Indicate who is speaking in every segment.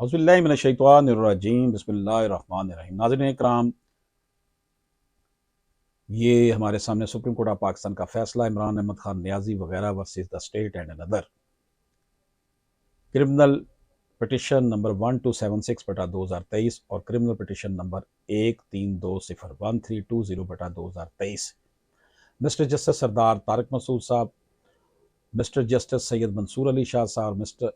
Speaker 1: اعوذ باللہ من الشیطان الرجیم بسم اللہ الرحمن الرحیم۔ ناظرین اکرام، یہ ہمارے سامنے سپریم کورٹ آف پاکستان کا فیصلہ عمران احمد خان نیازی وغیرہ ورسز دا اسٹیٹ اینڈ اندر کرمنل پٹیشن نمبر 1276/2023 اور criminal petition number 13201320/2023۔ Mr Justice Sardar Tariq مسعود صاحب، مسٹر جسٹس سید منصور علی شاہ صاحب، مسٹر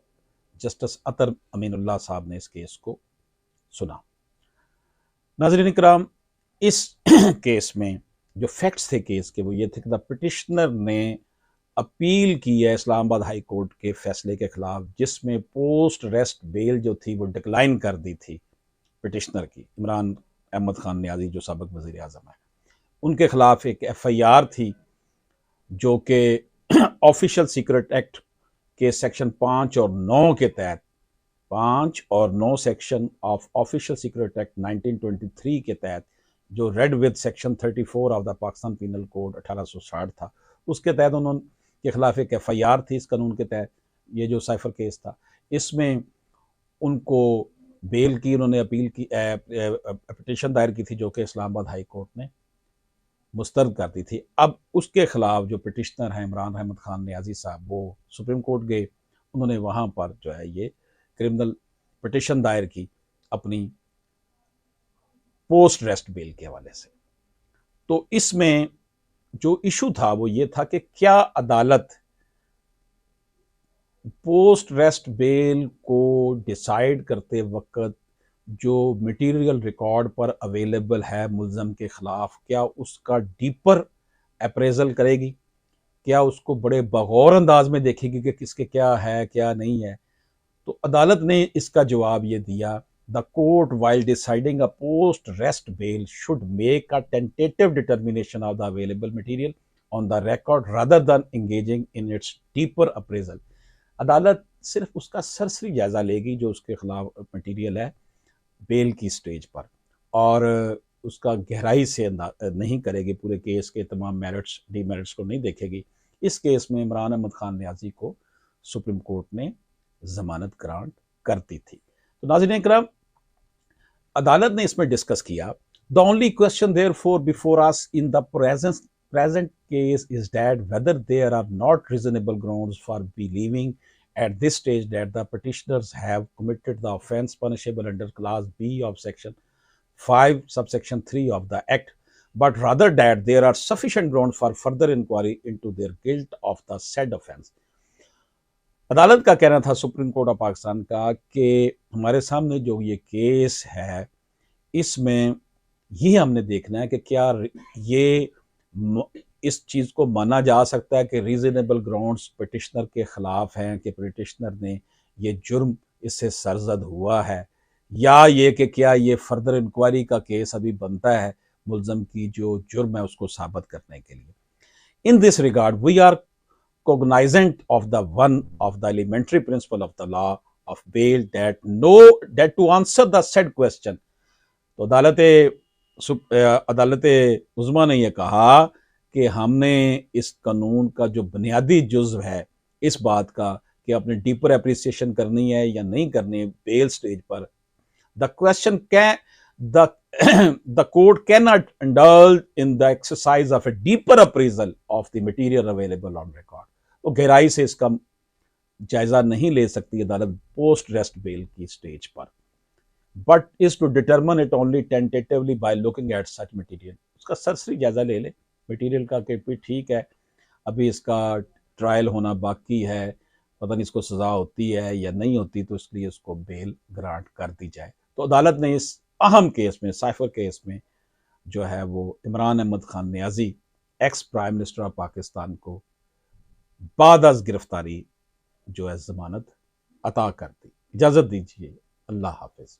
Speaker 1: جسٹس اطہر امین اللہ صاحب نے اس کیس کو سنا۔ ناظرین اکرام، اس کیس میں جو فیکٹس تھے کیس کے وہ یہ تھے کہ دا پٹیشنر نے اپیل کی ہے اسلام آباد ہائی کورٹ کے فیصلے کے خلاف، جس میں پوسٹ ریسٹ بیل جو تھی وہ ڈکلائن کر دی تھی پٹیشنر کی، عمران احمد خان نیازی جو سابق وزیر اعظم ہے۔ ان کے خلاف ایک ایف آئی آر تھی جو کہ آفیشل سیکرٹ ایکٹ کے سیکشن 5 اور 9 کے تحت 5 اور 9 section of official secret act 1923 کے تحت جو read with section 34 of the Pakistan penal code 1860 تھا، اس کے تحت انہوں کے خلاف ایک ایف آئی آر تھی۔ اس قانون کے تحت یہ جو سائفر کیس تھا، اس میں ان کو بیل کی انہوں نے اپیل کی، پٹیشن دائر کی تھی جو کہ اسلام آباد ہائی کورٹ نے مسترد کر دی تھی۔ اب اس کے خلاف جو پٹیشنر ہیں عمران احمد خان نیازی صاحب، وہ سپریم کورٹ گئے، انہوں نے وہاں پر جو ہے یہ کرمنل پٹیشن دائر کی اپنی پوسٹ ریسٹ بیل کے حوالے سے۔ تو اس میں جو ایشو تھا وہ یہ تھا کہ کیا عدالت پوسٹ ریسٹ بیل کو ڈیسائیڈ کرتے وقت جو میٹیریل ریکارڈ پر اویلیبل ہے ملزم کے خلاف، کیا اس کا ڈیپر اپریزل کرے گی، کیا اس کو بڑے بغور انداز میں دیکھے گی کہ کس کے کیا ہے کیا نہیں ہے؟ تو عدالت نے اس کا جواب یہ دیا، The court, while deciding a post-rest bail, should make a tentative determination of the available material on the record rather than engaging in its deeper appraisal. عدالت صرف اس کا سرسری جائزہ لے گی جو اس کے خلاف مٹیریل ہے بیل کی سٹیج پر، اور اس کا گہرائی سے نہیں کرے گی، پورے کیس کے تمام میرٹس ڈی میرٹس کو نہیں دیکھے گی۔ اس کیس میں عمران احمد خان نیازی کو سپریم کورٹ نے ضمانت گرانٹ کرتی تھی۔ تو ناظرین اکرام، عدالت نے اس میں ڈسکس کیا، the only question therefore before us in the present case is that whether there are not reasonable grounds for believing at this stage that the petitioners have committed the offence punishable under clause B of section 5 subsection 3 of the act, but rather that there are sufficient grounds for further inquiry into their guilt of the said offence. عدالت کا کہنا تھا supreme court of Pakistan کا کہ ہمارے سامنے جو یہ کیس ہے، اس میں یہ ہم نے دیکھنا ہے کہ کیا یہ اس چیز کو مانا جا سکتا ہے کہ ریزنیبل گراؤنڈز پٹیشنر کے خلاف ہیں کہ پٹیشنر نے یہ جرم اس سے سرزد ہوا ہے، یا یہ کہ کیا یہ فردر انکوائری کا کیس ابھی بنتا ہے ملزم کی جو جرم ہے اس کو ثابت کرنے کے لیے۔ In this regard, we are cognizant of the elementary principle of the law of bail that to answer the said question. تو عدالت عظمیٰ نے یہ کہا کہ ہم نے اس قانون کا جو بنیادی جزو ہے اس بات کا کہ اپنے ڈیپر اپریسیشن کرنی ہے یا نہیں کرنی بیل سٹیج پر، the court cannot indulge in the exercise of a deeper appraisal of the material available on record. تو گہرائی سے اس کا جائزہ نہیں لے سکتی عدالت پوسٹ ریسٹ بیل کی stage per, but is to determine it only tentatively by looking at such material. اس کا سرسری جائزہ لے لے میٹیریل کا کہ ٹھیک ہے ابھی اس کا ٹرائل ہونا باقی ہے، پتہ نہیں اس کو سزا ہوتی ہے یا نہیں ہوتی، تو اس لیے اس کو بیل گرانٹ کر دی جائے۔ تو عدالت نے اس اہم کیس میں، سائفر کیس میں جو ہے وہ Imran Ahmed Khan Niazi ex prime minister of Pakistan کو بعد از گرفتاری جو ہے ضمانت عطا کر دی۔ اجازت دیجیے، اللہ حافظ۔